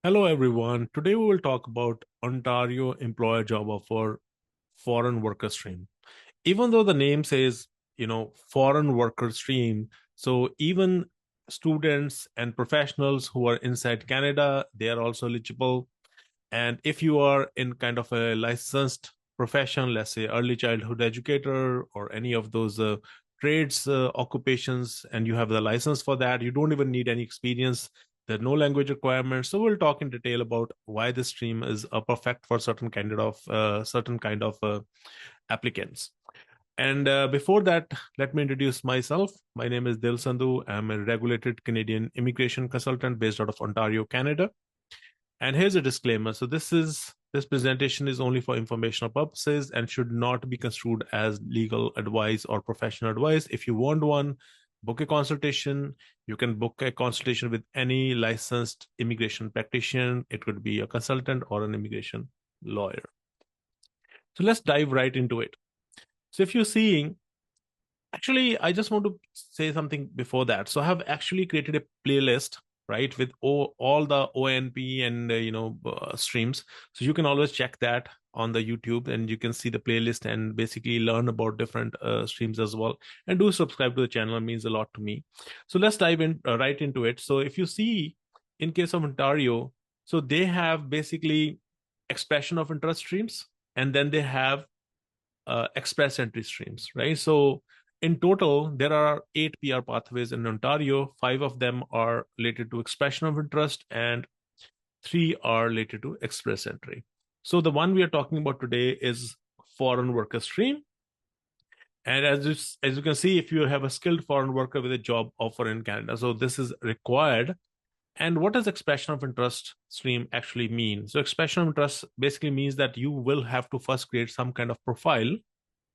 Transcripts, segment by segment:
Hello, everyone. Today we will talk about Ontario employer job offer foreign worker stream. Even though the name says, foreign worker stream, so even students and professionals who are inside Canada, they are also eligible. And if you are in kind of a licensed profession, let's say early childhood educator or any of those trades occupations, and you have the license for that, you don't even need any experience. There are no language requirements. So we'll talk in detail about why this stream is perfect for certain kind of applicants. And before that, let me introduce myself. My name is Sandhu. I'm a regulated Canadian immigration consultant based out of Ontario, Canada. And here's a disclaimer. So this presentation is only for informational purposes and should not be construed as legal advice or professional advice. If you want one, book a consultation. You can book a consultation with any licensed immigration practitioner. It could be a consultant or an immigration lawyer. So let's dive right into it. So if you're seeing, actually, I just want to say something before that. So I have actually created a playlist, right, with all the OINP and streams. So you can always check that on the YouTube, and you can see the playlist and basically learn about different streams as well. And do subscribe to the channel; it means a lot to me. So let's dive in right into it. So if you see, in case of Ontario, so they have basically expression of interest streams, and then they have express entry streams, right? So in total, there are 8 PR pathways in Ontario. 5 of them are related to expression of interest, and 3 are related to express entry. So the one we are talking about today is foreign worker stream. And as you can see, if you have a skilled foreign worker with a job offer in Canada, so this is required. And what does expression of interest stream actually mean? So expression of interest basically means that you will have to first create some kind of profile.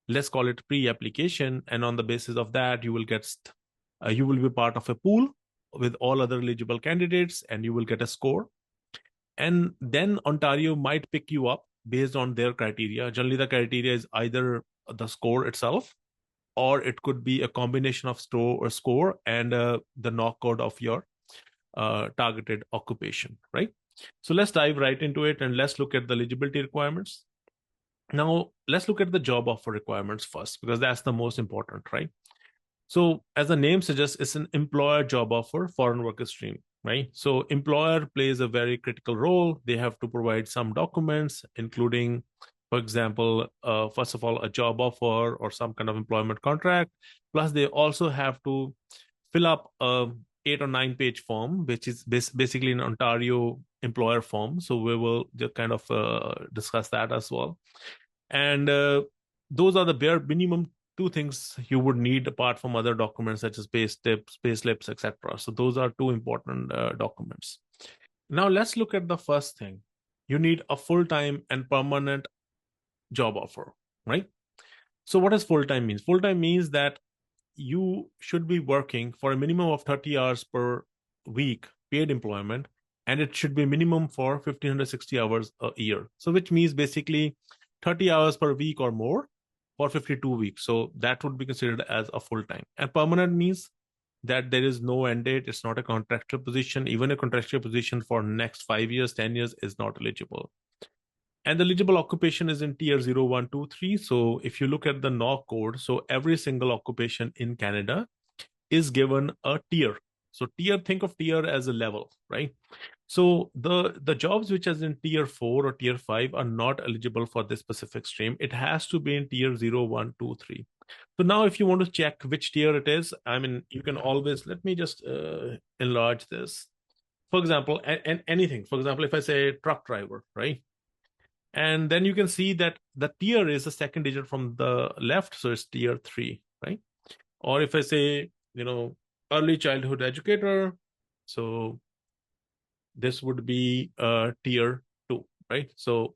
Let's call it pre-application, and on the basis of that you will be part of a pool with all other eligible candidates, and you will get a score, and then Ontario might pick you up based on their criteria. Generally the criteria is either the score itself, or it could be a combination of score and the knock code of your targeted occupation, right? So let's dive right into it, and let's look at the eligibility requirements. Now, let's look at the job offer requirements first, because that's the most important, right? So, as the name suggests, it's an employer job offer foreign worker stream, right? So, employer plays a very critical role. They have to provide some documents, including, for example, first of all, a job offer or some kind of employment contract. Plus, they also have to fill up a 8 or 9 page form, which is basically an Ontario employer form. So, we will just kind of discuss that as well. And those are the bare minimum 2 things you would need apart from other documents such as pay slips, etc. So those are 2 important documents. Now let's look at the first thing. You need a full-time and permanent job offer, right? So what does full-time means? Full-time means that you should be working for a minimum of 30 hours per week paid employment, and it should be minimum for 1560 hours a year. So which means basically 30 hours per week or more for 52 weeks. So that would be considered as a full time. And permanent means that there is no end date. It's not a contractual position. Even a contractual position for next 5 years, 10 years is not eligible. And the eligible occupation is in tier 0, 1, 2, 3. So if you look at the NOC code, so every single occupation in Canada is given a tier. So tier, think of tier as a level, right? So the jobs which is in tier 4 or tier 5 are not eligible for this specific stream. It has to be in tier 0, 1, 2, 3. So now if you want to check which tier it is, I mean, you can always, let me just enlarge this. For example, and anything, for example, if I say truck driver, right? And then you can see that the tier is the second digit from the left. So it's tier 3, right? Or if I say, early childhood educator, so this would be tier 2, right? So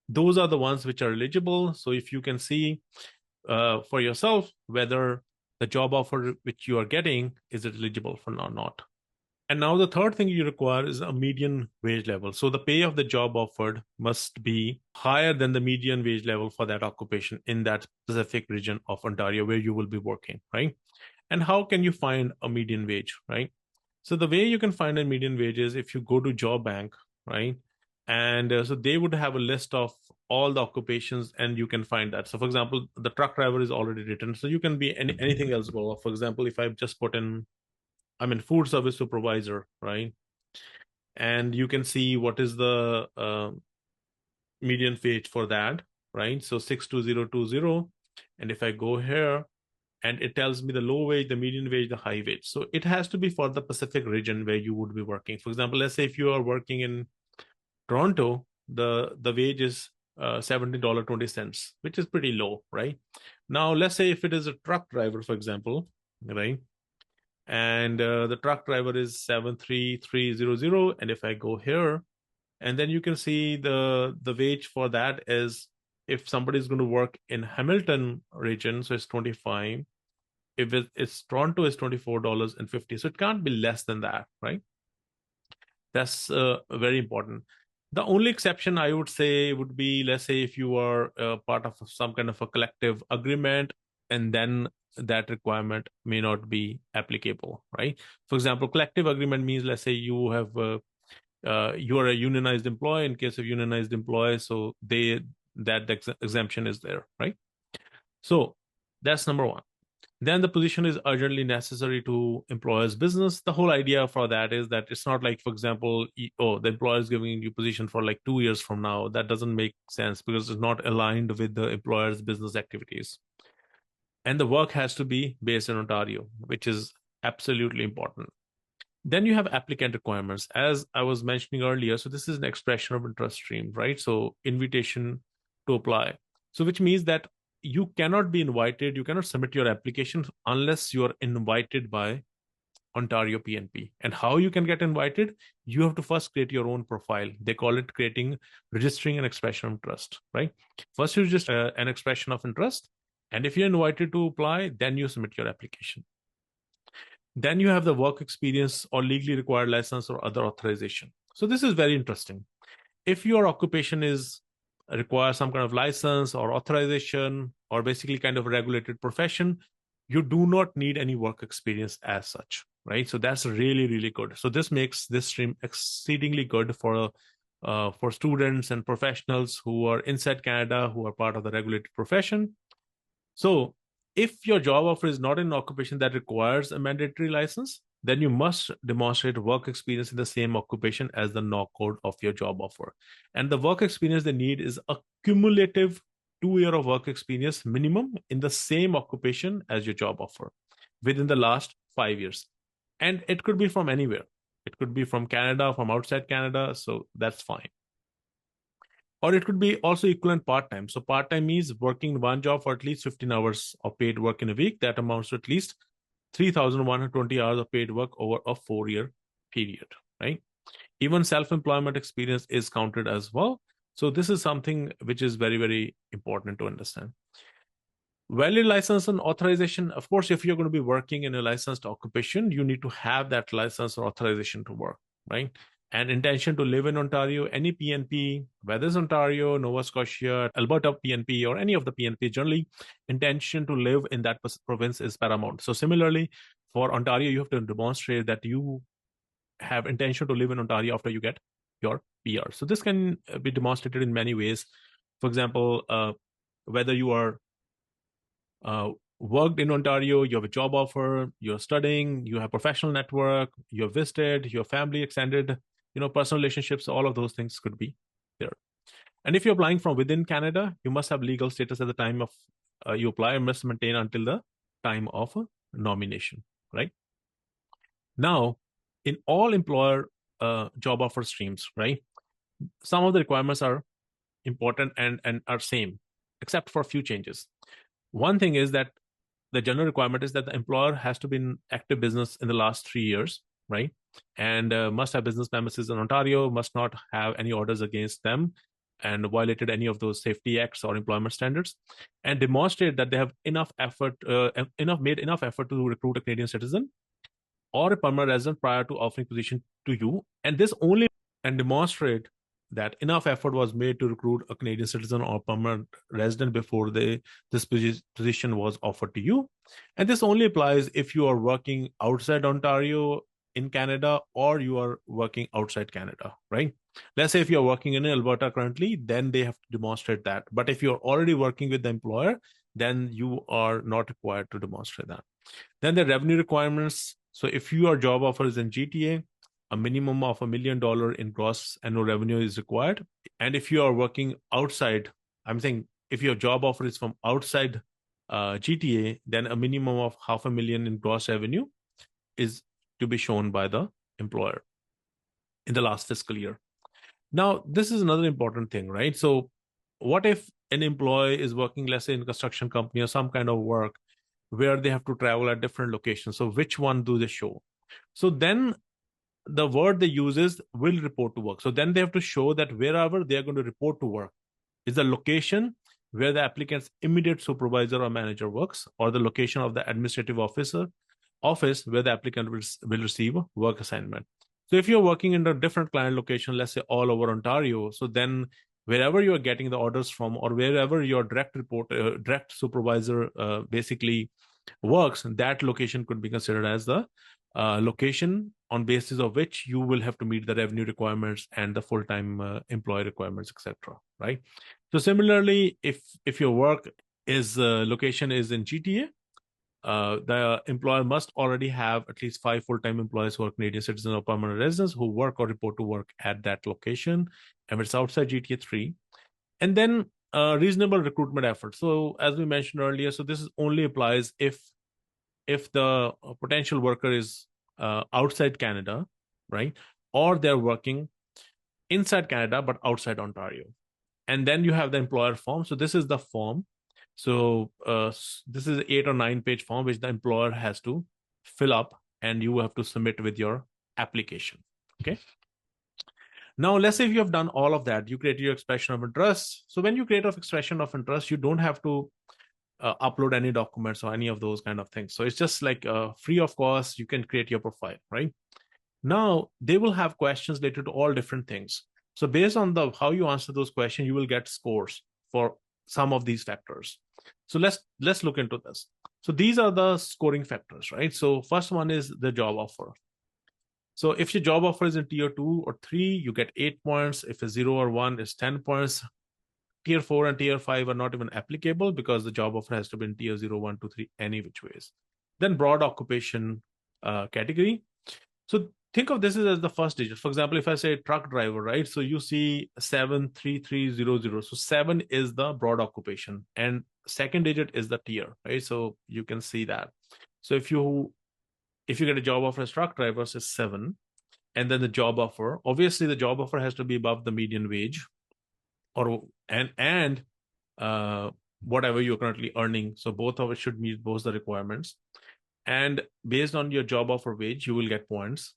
those are the ones which are eligible. So if you can see for yourself whether the job offer which you are getting is it eligible for or not. And now the third thing you require is a median wage level. So the pay of the job offered must be higher than the median wage level for that occupation in that specific region of Ontario where you will be working, right? And how can you find a median wage, right? So the way you can find a median wage is if you go to Job Bank, right? And so they would have a list of all the occupations, and you can find that. So for example, the truck driver is already written, so you can be anything else. Well, for example, if I've just put in, I'm in food service supervisor, right? And you can see what is the median wage for that, right? So 62020. And if I go here, and it tells me the low wage, the median wage, the high wage. So it has to be for the Pacific region where you would be working. For example, let's say if you are working in Toronto, the wage is $17.20, which is pretty low, right? Now, let's say if it is a truck driver, for example, right? And the truck driver is 73300. And if I go here, and then you can see the wage for that is, if somebody is going to work in Hamilton region, so it's 25. If it's Toronto, is $24.50. So it can't be less than that, right? That's very important. The only exception I would say would be, let's say if you are part of some kind of a collective agreement, and then that requirement may not be applicable, right? For example, collective agreement means, let's say you have you are a unionized employee. In case of unionized employee, so that exemption is there, right? So that's number one. Then the position is urgently necessary to employer's business. The whole idea for that is that it's not like, for example, the employer is giving you position for like 2 years from now. That doesn't make sense because it's not aligned with the employer's business activities. And the work has to be based in Ontario, which is absolutely important. Then you have applicant requirements, as I was mentioning earlier. So this is an expression of interest stream, right? So invitation to apply. So which means that you cannot be invited, you cannot submit your application unless you are invited by Ontario PNP. And how you can get invited? You have to first create your own profile. They call it registering an expression of interest, right? First, you just an expression of interest. And if you're invited to apply, then you submit your application. Then you have the work experience or legally required license or other authorization. So this is very interesting. If your occupation requires some kind of license or authorization, or basically kind of a regulated profession, you do not need any work experience as such, right? So that's really, really good. So this makes this stream exceedingly good for students and professionals who are inside Canada, who are part of the regulated profession. So if your job offer is not an occupation that requires a mandatory license, then you must demonstrate work experience in the same occupation as the NOC code of your job offer. And the work experience they need is a cumulative 2 year of work experience minimum in the same occupation as your job offer within the last 5 years. And it could be from anywhere. It could be from Canada, from outside Canada. So that's fine. Or it could be also equivalent part-time. So part-time means working one job for at least 15 hours of paid work in a week. That amounts to at least 3,120 hours of paid work over a 4 year period, right? Even self-employment experience is counted as well. So this is something which is very, very important to understand. Valid license and authorization. Of course, if you're going to be working in a licensed occupation, you need to have that license or authorization to work, right? And intention to live in Ontario, any PNP, whether it's Ontario, Nova Scotia, Alberta PNP, or any of the PNP, generally, intention to live in that province is paramount. So similarly, for Ontario, you have to demonstrate that you have intention to live in Ontario after you get your PR. So this can be demonstrated in many ways. For example, whether you are worked in Ontario, you have a job offer, you're studying, you have professional network, you're visited, your family extended, personal relationships, all of those things could be there. And if you're applying from within Canada, you must have legal status at the time of you apply and must maintain until the time of nomination, right? Now, in all employer job offer streams, right, some of the requirements are important and are same, except for a few changes. One thing is that the general requirement is that the employer has to be in active business in the last 3 years, right? And must have business premises in Ontario, must not have any orders against them, and violated any of those safety acts or employment standards, and demonstrate that they have made enough effort to recruit a Canadian citizen or a permanent resident prior to offering position to you. And this only and demonstrate that enough effort was made to recruit a Canadian citizen or permanent resident before this position was offered to you. And this only applies if you are working outside Ontario in Canada or you are working outside Canada, right? Let's say if you're working in Alberta currently, then they have to demonstrate that. But if you're already working with the employer, then you are not required to demonstrate that. Then the revenue requirements. So if your job offer is in GTA, a minimum of $1 million in gross annual revenue is required. And if you are working outside, I'm saying if your job offer is from outside GTA, then a minimum of $500,000 in gross revenue is to be shown by the employer in the last fiscal year. Now, this is another important thing, right? So what if an employee is working, let's say, in a construction company or some kind of work where they have to travel at different locations? So which one do they show? So then the word they use is will report to work. So then they have to show that wherever they are going to report to work is the location where the applicant's immediate supervisor or manager works, or the location of the administrative office where the applicant will receive work assignment. So if you're working in a different client location, let's say all over Ontario, so then wherever you're getting the orders from, or wherever your direct supervisor basically works, that location could be considered as the location on basis of which you will have to meet the revenue requirements and the full-time employee requirements, etc. Right? So similarly, if your work is location is in GTA, the employer must already have at least 5 full-time employees who are Canadian citizens or permanent residents who work or report to work at that location, and if it's outside GTA 3. And then reasonable recruitment efforts. So as we mentioned earlier, so this only applies if the potential worker is outside Canada, right? Or they're working inside Canada but outside Ontario. And then you have the employer form. So this is the form. So this is an 8 or 9 page form which the employer has to fill up, and you have to submit with your application. Okay. Now, let's say if you have done all of that, you created your expression of interest. So when you create an expression of interest, you don't have to upload any documents or any of those kind of things. So it's just like free of cost. You can create your profile, right? Now they will have questions related to all different things. So based on how you answer those questions, you will get scores for some of these factors. So let's look into this. So these are the scoring factors, right? So first one is the job offer. So if your job offer is in tier 2 or 3, you get 8 points. If it's 0 or 1, it's 10 points. Tier 4 and tier 5 are not even applicable because the job offer has to be in tier 0, 1, 2, 3, any which ways. Then broad occupation category. So think of this as the first digit. For example, if I say truck driver, right? So you see 73300. So 7 is the broad occupation and second digit is the tier, right? So you can see that. So if you get a job offer as truck driver, it's 7. And then the job offer, obviously the job offer has to be above the median wage or whatever you're currently earning. So both of it should meet both the requirements. And based on your job offer wage, you will get points.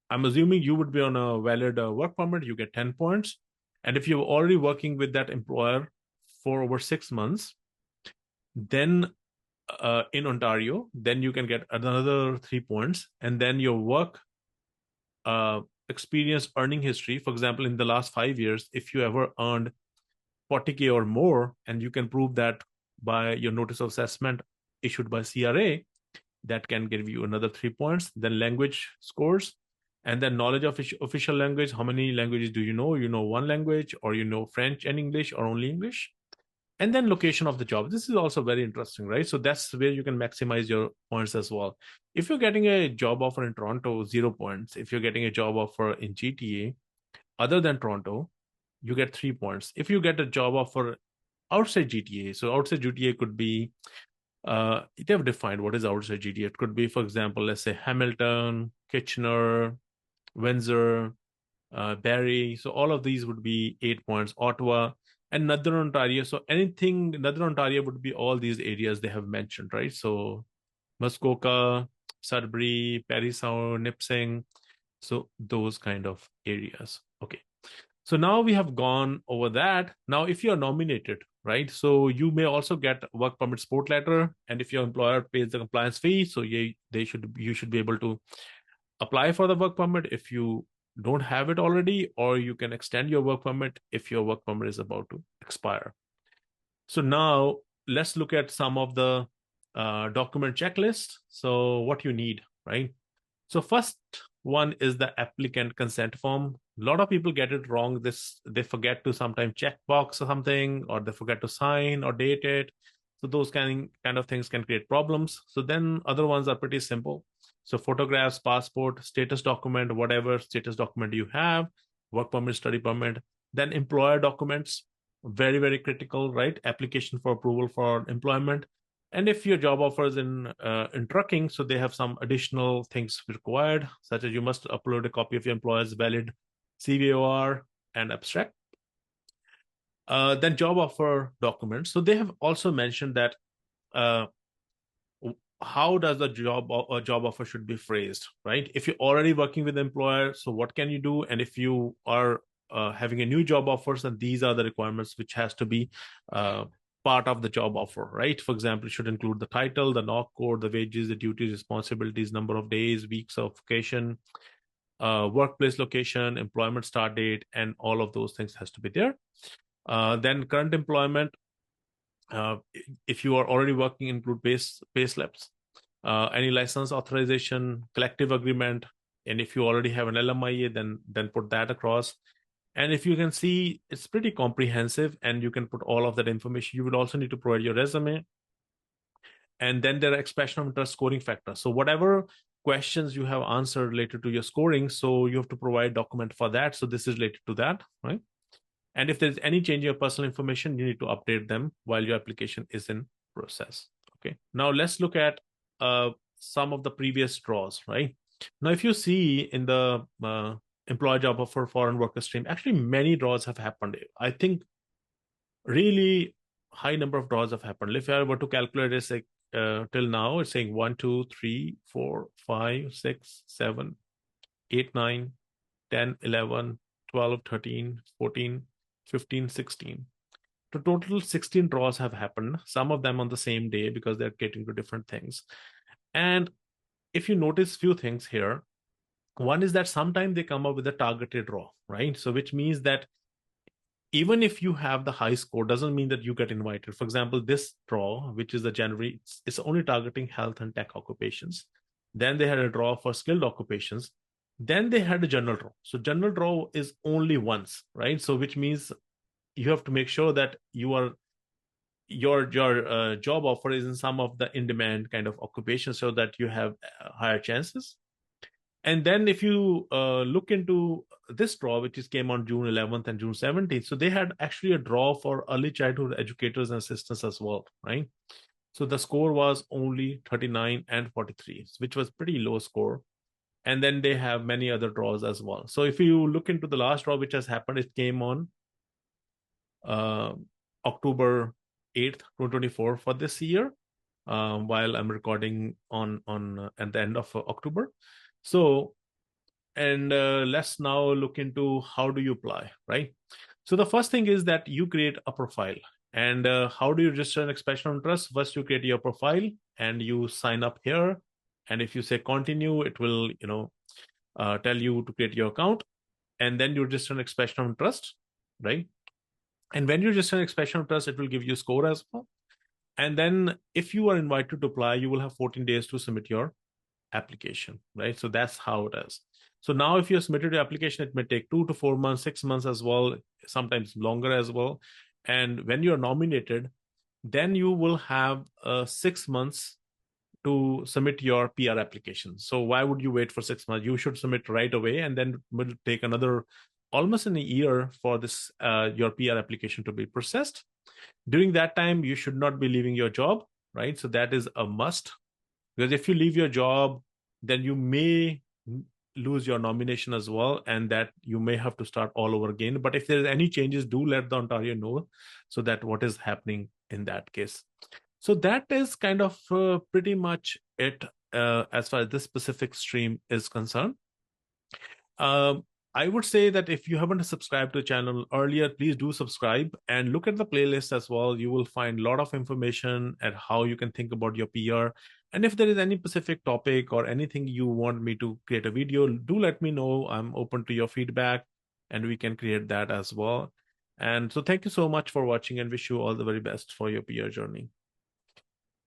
I'm assuming you would be on a valid work permit, you get 10 points. And if you're already working with that employer for over 6 months, then in Ontario, then you can get another 3 points. And then your work experience earning history, for example, in the last 5 years, if you ever earned 40K or more, and you can prove that by your notice of assessment issued by CRA, that can give you another 3 points. Then language scores, and then knowledge of official language. How many languages do you know? You know one language, or you know French and English, or only English. And then location of the job. This is also very interesting, right? So that's where you can maximize your points as well. If you're getting a job offer in Toronto, 0 points. If you're getting a job offer in GTA, other than Toronto, you get 3 points. If you get a job offer outside GTA, so outside GTA could be, they have defined what is outside GTA. It could be, for example, let's say Hamilton, Kitchener, Windsor, Barrie. So all of these would be 8 points. Ottawa and Northern Ontario. So anything Northern Ontario would be all these areas they have mentioned, right? So Muskoka, Sudbury, Parry Sound, Nipissing. So those kind of areas. Okay. So now we have gone over that. Now, if you're nominated, right? So you may also get work permit support letter. And if your employer pays the compliance fee, so you should be able to apply for the work permit if you don't have it already, or you can extend your work permit if your work permit is about to expire. So now let's look at some of the document checklist. So what you need, right? So first one is the applicant consent form. A lot of people get it wrong. They forget to sometimes check box or something, or they forget to sign or date it. So those kind of things can create problems. So then other ones are pretty simple. So photographs, passport, status document, whatever status document you have, work permit, study permit, then employer documents, very, very critical, right? Application for approval for employment. And if your job offers in trucking, so they have some additional things required, such as you must upload a copy of your employer's valid CVOR and abstract. Then job offer documents. So they have also mentioned that how does a job offer should be phrased, right? If you're already working with the employer, so what can you do? And if you are having a new job offers, then these are the requirements which has to be part of the job offer, right? For example, it should include the title, the NOC code, the wages, the duties, responsibilities, number of days, weeks of vacation, workplace location, employment start date, and all of those things has to be there. Then current employment, if you are already working, include pay slips, any license authorization, collective agreement, and if you already have an LMIA, then put that across. And if you can see, it's pretty comprehensive, and you can put all of that information. You would also need to provide your resume, and then there are expression of interest scoring factors. So whatever questions you have answered related to your scoring, so you have to provide document for that. So this is related to that, right? And if there's any change in your personal information, you need to update them while your application is in process. Okay. Now let's look at some of the previous draws, right? Now, if you see in the employer job offer foreign worker stream, actually many draws have happened. I think really high number of draws have happened. If I were to calculate it, like till now, it's saying 1, 2, 3, 4, 5, 6, 7, 8, 9, 10, 11, 12, 13, 14, 15, 16. The total 16 draws have happened, some of them on the same day because they're getting to different things. And if you notice few things here, one is that sometimes they come up with a targeted draw, right? So which means that even if you have the high score, doesn't mean that you get invited. For example, this draw, which is the January, it's only targeting health and tech occupations. Then they had a draw for skilled occupations. Then they had a general draw. So general draw is only once, right? So which means you have to make sure that your job offer is in some of the in-demand kind of occupations so that you have higher chances. And then if you look into this draw, which is came on June 11th and June 17th, so they had actually a draw for early childhood educators and assistants as well, right? So the score was only 39 and 43, which was pretty low score. And then they have many other draws as well. So if you look into the last draw, which has happened, it came on October 8th, 2024 for this year, while I'm recording on at the end of October. So, and let's now look into how do you apply, right? So the first thing is that you create a profile. And how do you register an expression of interest? First, you create your profile and you sign up here. And if you say continue, it will, tell you to create your account. And then you register an expression of interest, right? And when you register an expression of interest, it will give you a score as well. And then if you are invited to apply, you will have 14 days to submit your application, right? So that's how it is. So now if you submitted your application, it may take 2 to 4 months, 6 months as well, sometimes longer as well. And when you're nominated, then you will have 6 months to submit your PR application. So why would you wait for 6 months? You should submit right away, and then will take another almost in a year for this your PR application to be processed. During that time, you should not be leaving your job, right? So that is a must, because if you leave your job, then you may lose your nomination as well, and that you may have to start all over again. But if there's any changes, do let the Ontario know so that what is happening in that case. So that is kind of pretty much it as far as this specific stream is concerned. I would say that if you haven't subscribed to the channel earlier, please do subscribe and look at the playlist as well. You will find a lot of information at how you can think about your PR. And if there is any specific topic or anything you want me to create a video, do let me know. I'm open to your feedback and we can create that as well. And so thank you so much for watching and wish you all the very best for your PR journey.